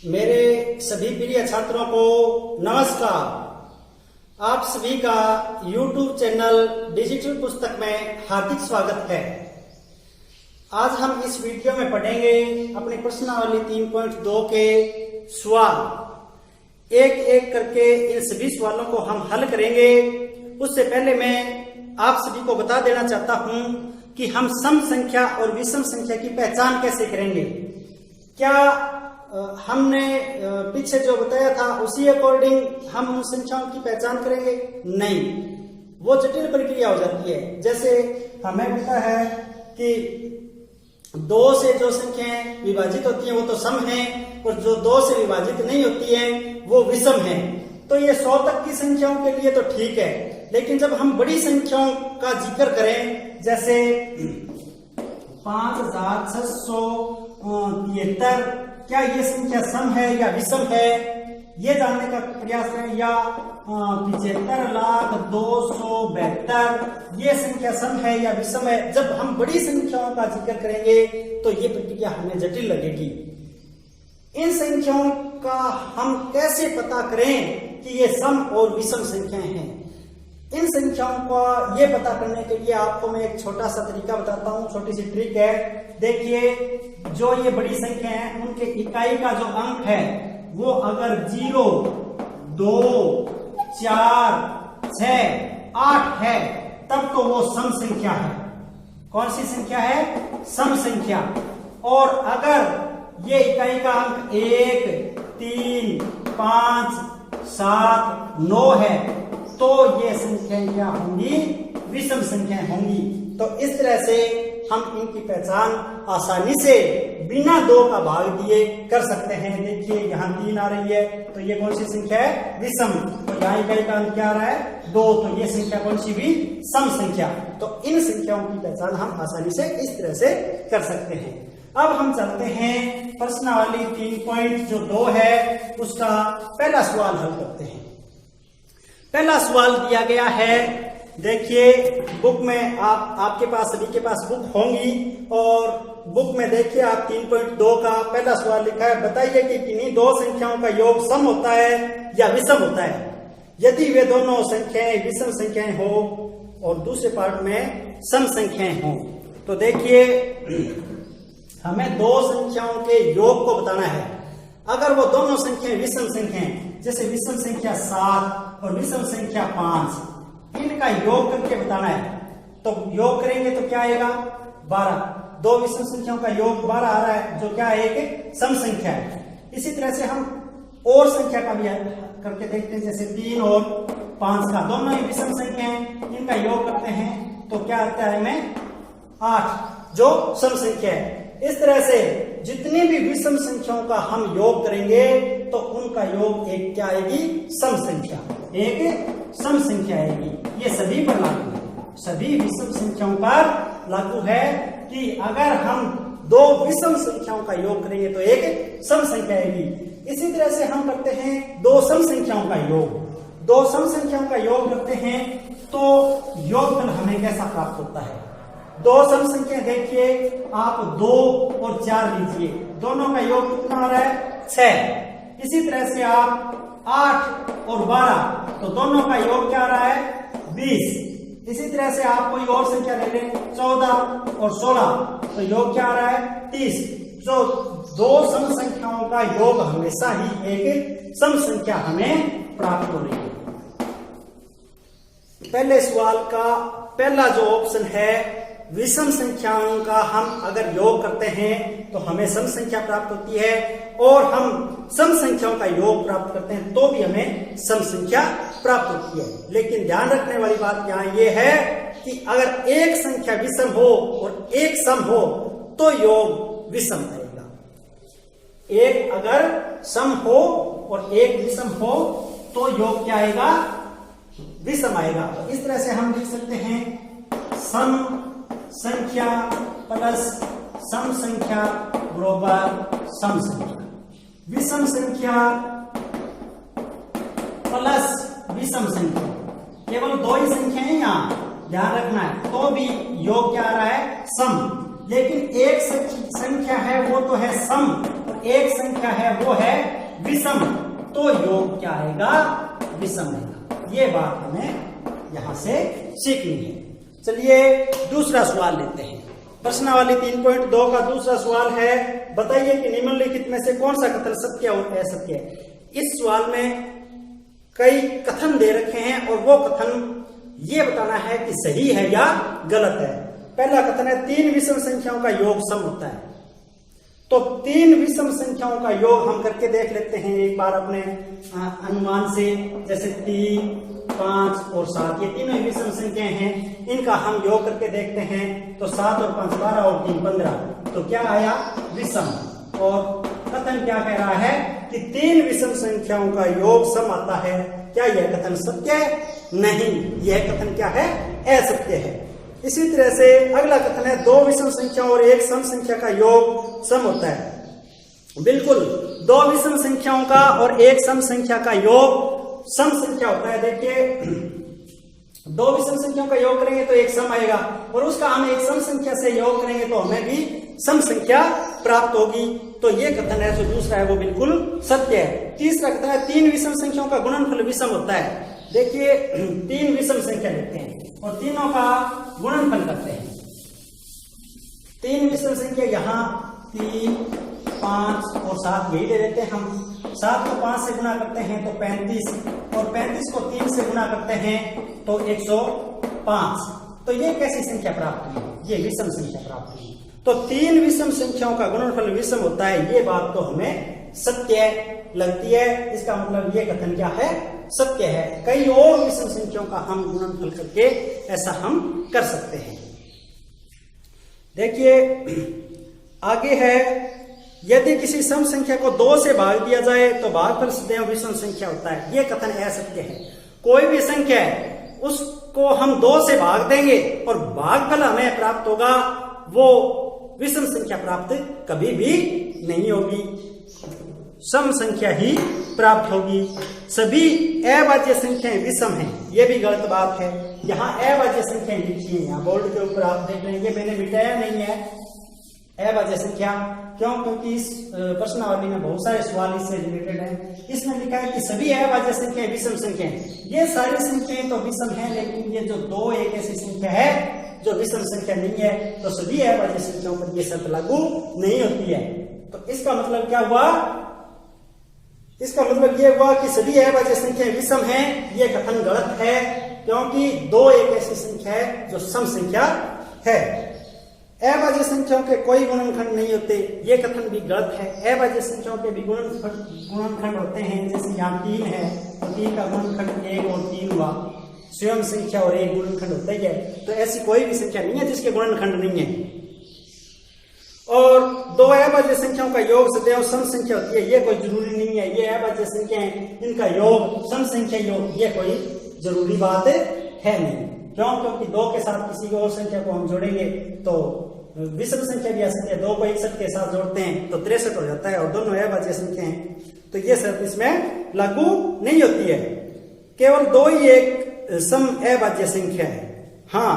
मेरे सभी प्रिय छात्रों को नमस्कार। आप सभी का YouTube चैनल डिजिटल पुस्तक में हार्दिक स्वागत है। आज हम इस वीडियो में पढ़ेंगे अपनी प्रश्नावली 3.2 के सवाल। एक एक करके इन सभी सवालों को हम हल करेंगे। उससे पहले मैं आप सभी को बता देना चाहता हूं कि हम सम संख्या और विषम संख्या की पहचान कैसे करेंगे। क्या हमने पीछे जो बताया था उसी अकॉर्डिंग हम उन संख्याओं की पहचान करेंगे? नहीं, वो जटिल प्रक्रिया हो जाती है। जैसे हमें पता है कि 2 से जो संख्याएं विभाजित होती हैं वो तो सम हैं, और जो 2 से विभाजित नहीं होती हैं वो विषम हैं। तो ये 100 तक की संख्याओं के लिए तो ठीक है, लेकिन जब हम बड़ी संख्याओं का जिक्र करें, जैसे 5673, क्या ये संख्या सम है या विषम है, ये जानने का प्रयास करें। या 75,02,72, ये संख्या सम है या विषम है। जब हम बड़ी संख्याओं का जिक्र करेंगे तो ये प्रक्रिया हमें जटिल लगेगी। इन संख्याओं का हम कैसे पता करें कि ये सम और विषम संख्याएं हैं? इन संख्याओं का ये पता करने के लिए आपको मैं एक छोटा सा तरीका बताता हूं, छोटी सी ट्रिक है। देखिए, जो ये बड़ी संख्या है उनके इकाई का जो अंक है वो अगर 0, 2, 4, 6, 8 है तब तो वो सम संख्या है। कौन सी संख्या है? सम संख्या। और अगर ये इकाई का अंक 1, 3, 5, 7, 9 है तो ये संख्याएं क्या होंगी? विषम संख्याएं होंगी। तो इस तरह से हम इनकी पहचान आसानी से बिना 2 का भाग दिए कर सकते हैं। देखिए, यहाँ 3 आ रही है तो ये कौन सी संख्या है? विषम। तो यहाँ इकाई का अंक क्या आ रहा है? 2, तो ये संख्या कौन सी भी? सम संख्या। तो इन संख्याओं की पहचान हम आसानी से इस तरह से कर सकते हैं। अब हम चलते हैं प्रश्नावली 3.2 है उसका पहला सवाल हल करते हैं। पहला सवाल दिया गया है, देखिए बुक में आपके पास सभी के पास बुक होंगी, और बुक में देखिए आप 3.2 का पहला सवाल लिखा है, बताइए कि किन्हीं 2 संख्याओं का योग सम होता है या विषम होता है यदि वे दोनों संख्याएं विषम संख्याएं हो और दूसरे पार्ट में सम संख्याएं हो। तो देखिए, हमें 2 संख्याओं के योग को बताना है। अगर वो दोनों संख्याएं विषम संख्याएं, जैसे विषम संख्या 7 और विषम संख्या 5, इनका योग करके बताना है। तो योग करेंगे तो क्या आएगा? 12। 2 विषम संख्याओं का योग 12 आ रहा है, जो क्या है? एक सम संख्या है। इसी तरह से हम और संख्या का भी करके देखते हैं, जैसे 3 और 5 का, दोनों ही विषम संख्या है, इनका योग करते हैं तो क्या आता है हमें? 8, जो सम संख्या है। इस तरह से जितनी भी विषम संख्याओं का हम योग करेंगे तो उनका योग एक क्या आएगी? सम संख्या, एक सम संख्या आएगी। ये सभी पर लागू है, सभी विषम संख्याओं पर लागू है कि अगर हम 2 विषम संख्याओं का योग करेंगे तो एक सम संख्या आएगी। इसी तरह से हम करते हैं 2 सम संख्याओं का योग। 2 सम संख्याओं का योग करते हैं तो योगफल हमें कैसा प्राप्त होता है? 2 सम संख्या देखिए, आप 2 और 4 लीजिए, दोनों का योग कितना आ रहा है? 6। इसी तरह से आप 8 और 12, तो दोनों का योग क्या आ रहा है? 20। इसी तरह से आप कोई और संख्या ले लें, 14 और 16, तो योग क्या आ रहा है? 30। तो 2 सम संख्याओं का योग हमेशा ही एक सम संख्या हमें प्राप्त हो रही है। पहले सवाल का पहला जो ऑप्शन है, विषम संख्याओं का हम अगर योग करते हैं तो हमें सम संख्या प्राप्त होती है, और हम सम संख्याओं का योग प्राप्त करते हैं तो भी हमें सम संख्या प्राप्त होती है। लेकिन ध्यान रखने वाली बात यहाँ ये है कि अगर एक संख्या विषम हो और एक सम हो तो योग विषम आएगा। एक अगर सम हो और एक विषम हो तो योग क्या आएगा? विषम आएगा। तो इस तरह से हम लिख सकते हैं, सम संख्या प्लस सम संख्या बराबर सम संख्या। विषम संख्या प्लस विषम संख्या, केवल 2 ही संख्या है यहाँ, ध्यान रखना है, तो भी योग क्या आ रहा है? सम। लेकिन एक संख्या है वो तो है सम, एक संख्या है वो है विषम, तो योग क्या आएगा? विषम आएगा। ये बात हमें यहां से सीखनी है। चलिए दूसरा सवाल लेते हैं। प्रश्नावली 3.2 का दूसरा सवाल है, बताइए कि निम्नलिखित में से कौन सा कथन सत्य और असत्य है। इस सवाल में कई कथन दे रखे हैं और वो कथन ये बताना है कि सही है या गलत है। पहला कथन है 3 विषम संख्याओं का योग सम होता है। तो 3 विषम संख्याओं का योग हम करके देख लेते हैं एक बार अपने अनुमान से। जैसे 3, 5 और 7 ये तीनों ही विषम संख्याएं हैं, इनका हम योग करके देखते हैं। तो 7 और 5 12 और 3 15, तो क्या आया? विषम। और कथन क्या कह रहा है कि 3 विषम संख्याओं का योग सम आता है। क्या यह कथन सत्य है? नहीं, यह कथन क्या है? असत्य है। इसी तरह से अगला कथन है 2 विषम संख्या और एक सम संख्या का योग सम होता है। बिल्कुल, 2 विषम संख्याओं का और एक सम संख्या का योग सम संख्या होता है। देखिए 2 विषम संख्याओं का योग करेंगे तो एक सम आएगा, और उसका हम एक सम संख्या से योग करेंगे तो हमें भी सम संख्या प्राप्त होगी। तो ये कथन है जो दूसरा है वो बिल्कुल सत्य है। तीसरा कथन है 3 विषम संख्याओं का गुणनफल विषम होता है। देखिए 3 विषम संख्या लेते हैं और तीनों का गुणनफल करते हैं। 3 विषम संख्या यहाँ 3, 5 और 7 यही ले लेते हैं हम। 7 को 5 से गुणा करते हैं तो 35, और 35 को 3 से गुणा करते हैं तो 105। तो ये कैसी संख्या प्राप्त हुई? ये विषम संख्या प्राप्त हुई। तो 3 विषम संख्याओं का गुणनफल विषम होता है, ये बात तो हमें सत्य लगती है। इसका मतलब ये कथन क्या है? सत्य है। कई और विषम संख्याओं का हम गुणनफल करके ऐसा हम कर सकते हैं। देखिए आगे है, यदि किसी सम संख्या को 2 से भाग दिया जाए तो भागफल सदैव विषम संख्या होता है। यह कथन असत्य है। कोई भी संख्या है उसको हम 2 से भाग देंगे और भागफल हमें प्राप्त होगा, वो विषम संख्या प्राप्त कभी भी नहीं होगी, सम संख्या ही प्राप्त होगी। सभी अभाज्य संख्याएं विषम हैं, यह भी गलत बात है। यहाँ अभाज्य संख्याएं लिखी है, यहाँ बोर्ड के ऊपर आप देख रहे हैं, ये मैंने मिटाया नहीं है अभाज्य संख्या। क्यों? क्योंकि इस प्रश्नावली में बहुत सारे सवाल इससे रिलेटेड हैं। इसमें लिखा है कि सभी अभाज्य संख्याएं विषम संख्याएं। ये सारी संख्याएं तो विषम हैं, लेकिन ये जो 2 एक ऐसी संख्या है जो विषम संख्या नहीं है, तो सभी अभाज्य संख्याओं पर यह शर्त लागू नहीं होती है। तो इसका मतलब क्या हुआ? इसका मतलब यह हुआ कि सभी अभाज्य संख्याएं विषम हैं। यह कथन गलत है, क्योंकि 2 एक ऐसी संख्या है जो सम संख्या है। अभाज्य संख्याओं के कोई गुणनखंड नहीं होते, ये कथन भी गलत है। अभाज्य संख्याओं के भी गुणनखंड होते हैं। जैसे यहाँ 3 है तो 3 का गुणनखंड 1 और 3 हुआ। स्वयं संख्या और एक गुणनखंड होता ही है। तो ऐसी कोई भी संख्या नहीं है जिसके गुणनखंड नहीं है। और 2 अभाज्य संख्याओं का योग सदैव सम संख्या होती है, ये कोई जरूरी नहीं है। ये अभाज्य संख्या है, इनका योग सम संख्या योग, ये कोई जरूरी बात है नहीं। क्यों? क्योंकि 2 के साथ किसी और संख्या को हम जोड़ेंगे तो विषम संख्या भी आ सकती है। 2 को 61 के साथ जोड़ते हैं तो 63 हो जाता है, और दोनों अभाज्य संख्या हैं, तो ये शर्त इसमें लागू नहीं होती है। केवल 2 ही एक सम अभाज्य संख्या है। हाँ,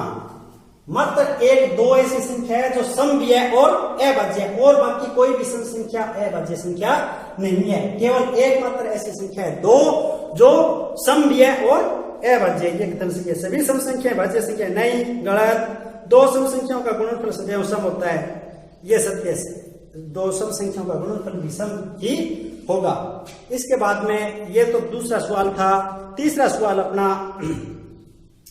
मात्र 1-2 ऐसी संख्या है जो सम भी है और अभाज्य है, और बाकी कोई भी सम संख्या अभाज्य संख्या नहीं है। केवल एकमात्र ऐसी संख्या है 2 जो सम भी है और अभाज्य है। ये कथन सही है। सभी सम संख्या भाज्य संख्या नहीं, गलत। 2 सम संख्याओं का गुणनफल सदैव सम होता है, यह सत्य है। 2 सम संख्याओं का गुणनफल भी सम ही होगा। इसके बाद में ये तो दूसरा सवाल था। तीसरा सवाल अपना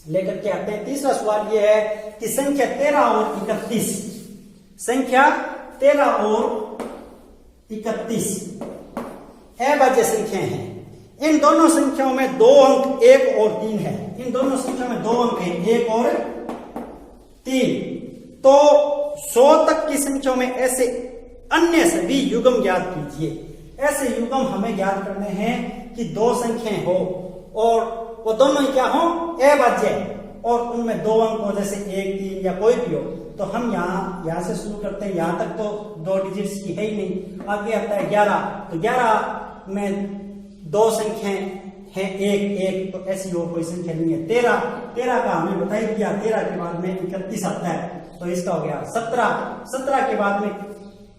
लेकर के आते हैं। तीसरा सवाल ये है कि संख्या 13 और 31, संख्या 13 और 31 अभाज्य संख्याएं हैं। इन दोनों संख्याओं में 2 अंक 1 और 3 है। इन दोनों संख्याओं में 2 अंक हैं, 1 और 3। तो 100 तक की संख्याओं में ऐसे अन्य सभी युग्म ज्ञात कीजिए। ऐसे युग्म हमें ज्ञात करने हैं कि 2 संख्याएं हो और वो दोनों ही क्या हो? अभाज्य, और उनमें 2 अंक हो, जैसे 1, 3 या कोई भी हो। तो हम यहाँ से शुरू करते हैं, यहाँ तक तो 2 डिजिट्स की है ही नहीं। आगे आता है 11, तो 11 में 2 संख्याएं हैं 1, 1, तो ऐसी और कोई संख्या नहीं है। 13 का हमने बताई दिया। 13 के बाद में 31 आता है, तो इसका हो गया 17। 17 के बाद में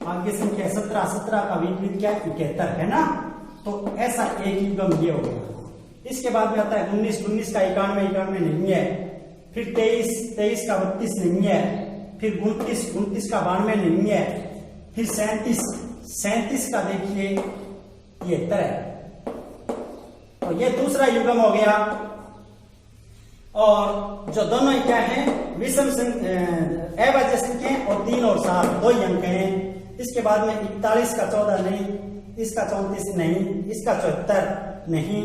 आगे संख्या 17, 17 का विपरीत क्या है 71 है ना। तो ऐसा एक युग्म ये हो गया। इसके बाद में आता है 19, 19 का 91, 91 नहीं है। फिर 23, 23 का 32 नहीं है। फिर 29, 29 का 92 नहीं है। फिर 37, 37 का देखिए 73 है। और ये दूसरा युग्म हो गया। और जो दोनों क्या है विषम अभाज्य संख्या और 3 और 7 दो ही अंक हैं। इसके बाद में 41 का 14 नहीं, इसका 34 नहीं, इसका 74 नहीं,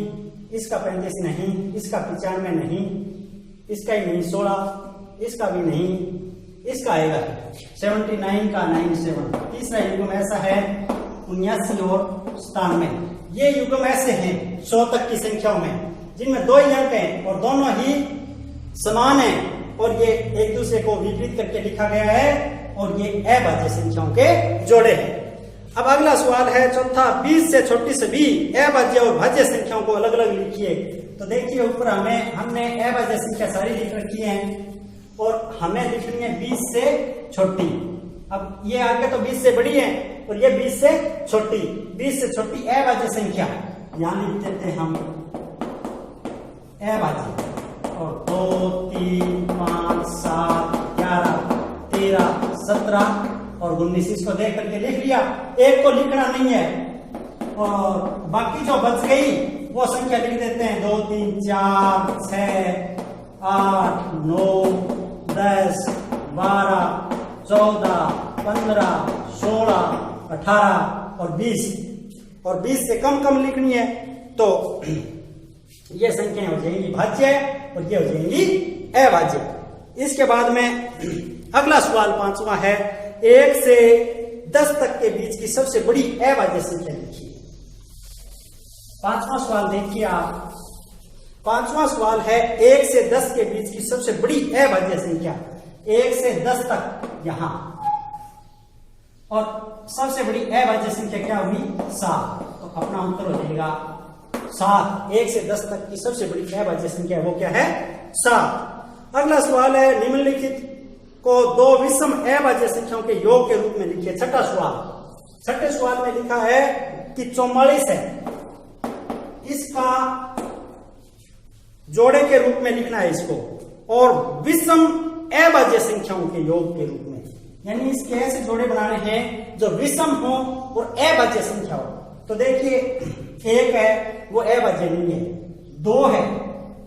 इसका 35 नहीं, इसका 95 नहीं, इसका ही नहीं 16, इसका भी नहीं, इसका आएगा 79 का 97। तीसरा युग्म ऐसा है 79 और 97। ये युग्म ऐसे हैं 100 तक की संख्याओं में जिनमें दो ही अंक हैं और दोनों ही समान हैं और ये एक दूसरे को विपरीत करके लिखा गया है और ये अभाज्य संख्याओं के जोड़े हैं। अब अगला सवाल है चौथा, 20 से छोटी सभी अभाज्य और भाज्य संख्याओं को अलग अलग लिखिए। तो देखिए ऊपर हमने अभाज्य संख्या सारी लिख रखी है और हमें लिखनी है 20 से छोटी। अब ये आगे तो 20 से बड़ी है और ये 20 से छोटी। 20 से छोटी अभाज्य संख्या यहां लिख देते हैं हम अभाज्य। और 2, 3, 5, 7, 11, 13, 17 और 19 इसको देख करके लिख लिया। एक को लिखना नहीं है और बाकी जो बच गई वो संख्या लिख देते हैं 2, 3, 4, 6, 8, 9, 10, 12, 14, 15, 16, 18 और 20। और 20 से कम कम लिखनी है तो ये संख्याएं हो जाएंगी भाज्य और ये हो जाएंगी अभाज्य। इसके बाद में अगला सवाल 5वां है, 1 से 10 तक के बीच की सबसे बड़ी अभाज्य संख्या लिखिए। 5वां सवाल देखिए आप। 5वां सवाल है 1 से 10 के बीच की सबसे बड़ी अभाज्य संख्या। 1 से 10 तक यहां और सबसे बड़ी अभाज्य संख्या क्या हुई 7। तो अपना उत्तर हो जाएगा 7। 1 से 10 तक की सबसे बड़ी अभाज्य संख्या वो क्या है 7। अगला सवाल है, निम्नलिखित को दो विषम अभाज्य संख्याओं के योग के रूप में लिखिए। छठा सवाल। छठे सवाल में लिखा है कि 44 है, इसका जोड़े के रूप में लिखना है इसको और विषम अभाज्य संख्याओं के योग के रूप में, यानी इसके ऐसे जोड़े बनाने हैं जो विषम हो और अभाज्य संख्या हो। तो देखिए 1 है वो अभाज्य नहीं है, 2 है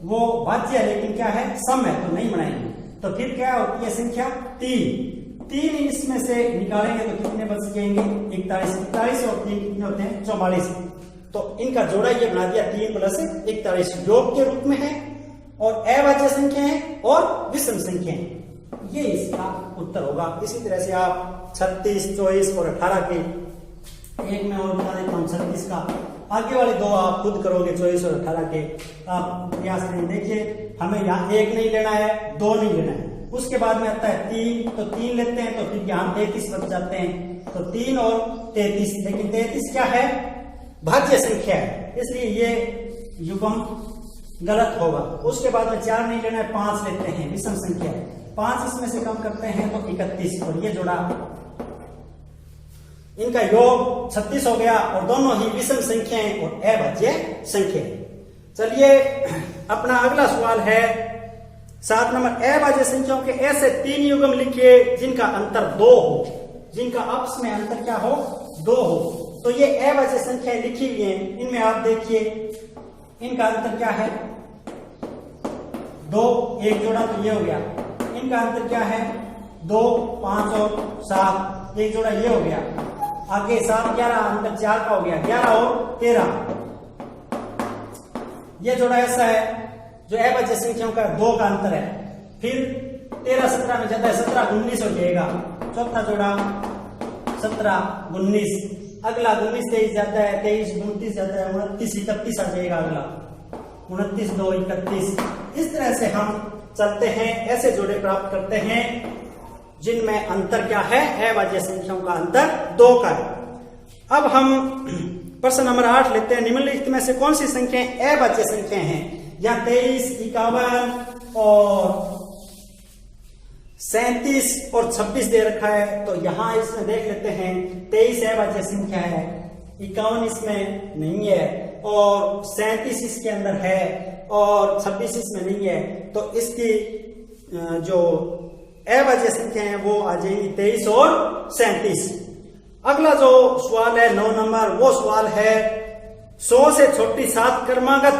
वो भाज्य है लेकिन क्या है सम है तो नहीं बनाएंगे। तो फिर क्या होती है संख्या 3 इसमें से निकालेंगे तो कितने बच जाएंगे 41। 41 और 3 कितने होते हैं 44। तो इनका जोड़ा ये बना दिया 3 + 41 योग के रूप में है और अभाज्य संख्या है और विषम संख्या है। ये इसका उत्तर होगा। इसी तरह से आप 36, 24 और 18 के एक में और बता देता हूं 36 का। आगे वाले दो आप खुद करोगे 24 और 18 के आप प्रयास करें। देखिए हमें यहाँ 1 नहीं लेना है, 2 नहीं लेना है। उसके बाद में आता है 3, तो 3 लेते हैं तो फिर यहाँ 33 बच जाते हैं। तो 3 और 33, लेकिन 33 क्या है भाज्य संख्या है, इसलिए ये युग्म गलत होगा। उसके बाद में 4 नहीं लेना है, 5 लेते हैं विषम संख्या। 5 इसमें से कम करते हैं तो 31 और ये जोड़ा इनका योग 36 हो गया और दोनों ही विषम संख्याएं और अभाज्य संख्या। चलिए अपना अगला सवाल है 7 नंबर, अभाज्य संख्याओं के ऐसे 3 युग्म लिखिए जिनका अंतर 2 हो, जिनका आपस में अंतर क्या हो 2 हो। तो ये अभाज्य संख्याएं लिखी हुई हैं, इनमें आप देखिए इनका अंतर क्या है 2, एक जोड़ा तो ये हो गया। इनका अंतर क्या है 2, 5 और 7, एक जोड़ा ये हो गया। आगे 7, 11 अंतर 4 का हो गया, 11 और 13 ये जोड़ा ऐसा है जो अभाज्य संख्याओं का 2 का अंतर है। फिर 13, 17 में जाता है 17, 19 हो जाएगा। चौथा जोड़ा 17, 19। अगला 19, 23 जाता है, 23, 29 जाता है, 29, 31 आ जाएगा अगला 29, 2, 31। इस तरह से हम चलते हैं, ऐसे जोड़े प्राप्त करते हैं जिनमें अंतर क्या है अभाज्य संख्याओं का अंतर 2 का है। अब हम प्रश्न नंबर 8 लेते हैं। निम्नलिखित में से कौन सी संख्याएं अभाज्य संख्याएं हैं? यहाँ 23, 51 और 37 और 26 दे रखा है, तो यहां इसमें देख लेते हैं 23 अभाज्य संख्या है, 51 इसमें नहीं है, और 37 इसके अंदर है और 26 इसमें नहीं है, तो इसकी जो अभाज्य संख्या है वो आ जाएगी 23 और 37। अगला जो सवाल है 9 नंबर, वो सवाल है 100 से छोटी 7 क्रमागत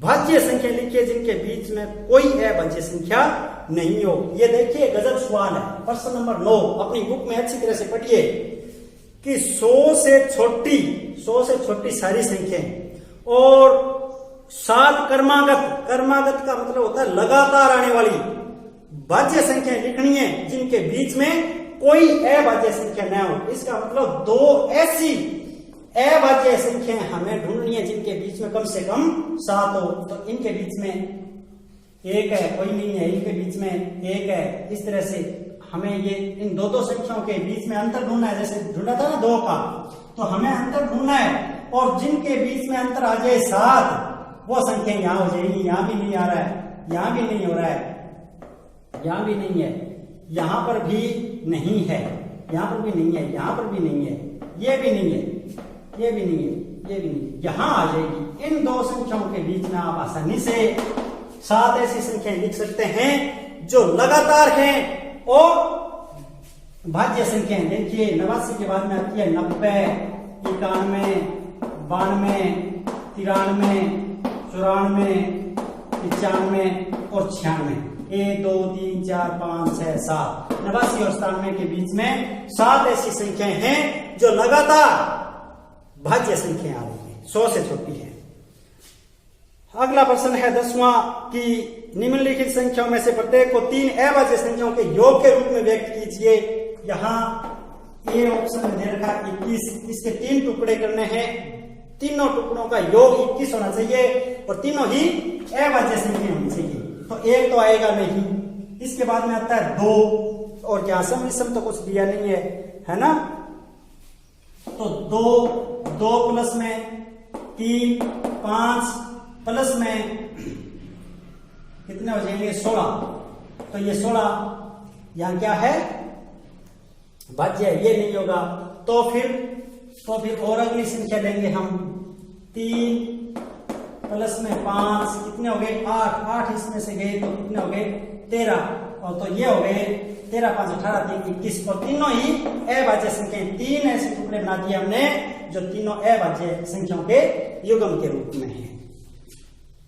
भाज्य संख्या लिखिए जिनके बीच में कोई अभाज्य संख्या नहीं हो। ये देखिए गजब सवाल है। प्रश्न नंबर 9 अपनी बुक में अच्छी तरह से पढ़िए कि 100 से छोटी सारी संख्याएं और 7 क्रमागत, क्रमागत का मतलब होता है लगातार आने वाली भाज्य संख्याएं लिखनी है जिनके बीच में कोई अभाज्य संख्या न हो। इसका मतलब 2 ऐसी अभाज्य संख्याएं हमें ढूंढनी है जिनके बीच में कम से कम 7 हो। तो इनके बीच में 1 है, कोई नहीं है, इनके बीच में 1 है। इस तरह से हमें ये इन दो संख्याओं के बीच में अंतर ढूंढना है, जैसे ढूंढा था ना 2 का, तो हमें अंतर ढूंढना है, और जिनके बीच में अंतर आ जाए 7 वो संख्या यहां हो जाएगी। यहां भी नहीं आ रहा है, यहां भी नहीं हो रहा है, यहां भी नहीं है, यहां पर भी नहीं है, यहां पर भी नहीं है, यहां पर भी नहीं है, ये भी नहीं है, ये भी नहीं है, ये भी नहीं है, यहां आ जाएगी। इन 2 संख्याओं के बीच में आप आसानी से 7 ऐसी संख्याएं लिख सकते हैं जो लगातार हैं और भाज्य संख्याएं। देखिए 89 के बाद में आती है 90, 91, 92, 93, 94, 95 और 96। 1 2 3 4 5 6 7, 89 और 97 के बीच में 7 ऐसी संख्याएं हैं जो लगातार भाज्य संख्याएं आ रही है, 100 से छोटी है। अगला प्रश्न है 10वां कि निम्नलिखित संख्याओं में से प्रत्येक को 3 अभाज्य संख्याओं के योग के रूप में व्यक्त कीजिए। यहाँ ये ऑप्शन में दे रखा 21, इसके 3 टुकड़े करने हैं, तीनों टुकड़ों का योग 21 होना चाहिए और तीनों ही अभाज्य संख्या होनी चाहिए। तो 1 तो आएगा नहीं, इसके बाद में आता है 2, और क्या सम विषम तो कुछ दिया नहीं है ना, तो 2 प्लस में 3 5 प्लस में कितने हो जाएंगे 16, तो ये 16 यहां क्या है भाज्य, ये नहीं होगा। तो फिर और अगली संख्या लेंगे हम, 3 प्लस में 5 कितने हो गए 8, 8 इसमें से गए तो कितने हो गए 13, और तो ये हो गए 13 5 18 3 21, और तीनों ही अभाज्य संख्याएं। 3 ऐसे टुकड़े बना दिए हमने जो तीनों अभाज्य संख्याओं के युग्म के रूप में है।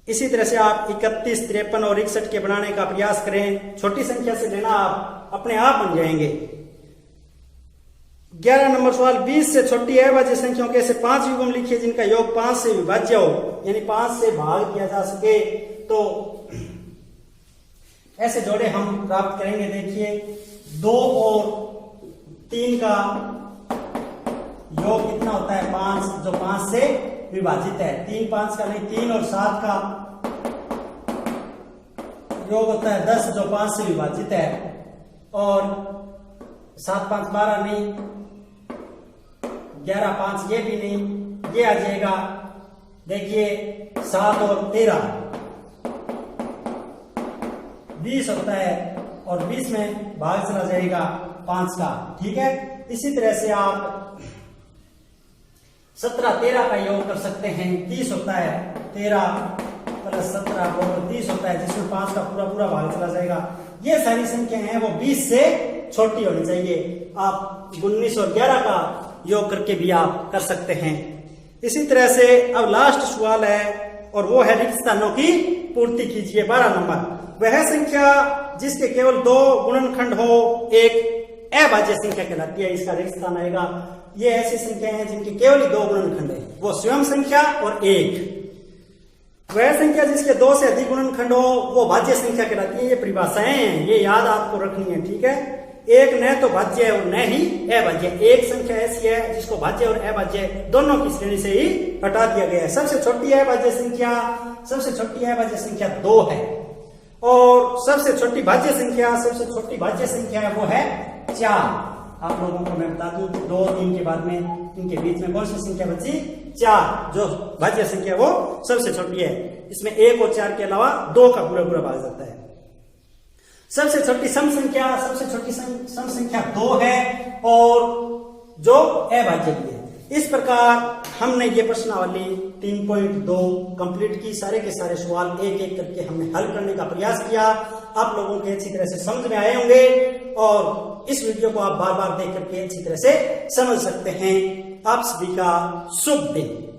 इसी तरह से आप 31, 53 और 61 के बनाने का प्रयास करें। छोटी संख्या से लेना आप अपने आप बन जाएंगे। 11 नंबर सवाल, 20 से छोटी अभाज्य संख्याओं के ऐसे 5 युग्म लिखिए जिनका योग 5 से विभाज्य हो, यानी 5 से भाग किया जा सके। तो ऐसे जोड़े हम प्राप्त करेंगे। देखिए 2 और 3 का योग कितना होता है 5, जो 5 से विभाजित है। 3 5 का नहीं, 3 और 7 का योग होता है 10, जो 5 से विभाजित है, और 7 5 12 नहीं, 11 5 ये भी नहीं, ये आ जाएगा। देखिए 7 और 13 20 होता है, और 20 में भाग चला जाएगा 5 का, ठीक है। इसी तरह से आप 17 13 का योग कर सकते हैं, 30 होता है, 13 प्लस 17 और 30 होता है, जिसमें 5 का पूरा पूरा भाग चला जाएगा। ये सारी संख्याएं हैं वो 20 से छोटी होनी चाहिए। आप 19 और 11 का योग करके भी आप कर सकते हैं। इसी तरह से अब लास्ट सवाल है, और वो है रिक्त स्थानों की पूर्ति कीजिए। 12 नंबर, वह संख्या जिसके केवल 2 गुणनखंड हो एक अभाज्य संख्या कहलाती है, इसका रिक्त स्थान आएगा। ये ऐसी संख्या है जिनके केवल 2 गुणनखंड है, वो स्वयं संख्या और 1। वह संख्या जिसके 2 से अधिक गुणनखंड हो वो भाज्य संख्या कहलाती है। ये परिभाषाएं हैं, ये याद आपको रखनी है, ठीक है। एक न तो भाज्य और न ही अभाज्य, एक संख्या ऐसी है जिसको भाज्य और अभाज्य दोनों की श्रेणी से ही हटा दिया गया है। सबसे छोटी अभाज्य संख्या 2 है, और सबसे छोटी भाज्य संख्या वो है 4। आप लोगों को मैं बता दूं 2 3 के बाद में इनके बीच में कौन सी संख्या बची 4, जो भाज्य संख्या वो सबसे छोटी है। इसमें 1 और 4 के अलावा 2 का पूरा पूरा भाग जाता है। सबसे छोटी सम संख्या सम संख्या 2 है और जो अभाज्य भी है। इस प्रकार हमने ये प्रश्नावली 3.2 कंप्लीट की। सारे के सारे सवाल एक एक करके हमने हल करने का प्रयास किया। आप लोगों के अच्छी तरह से समझ में आए होंगे और इस वीडियो को आप बार बार देख करके अच्छी तरह से समझ सकते हैं। आप सभी का शुभ दिन।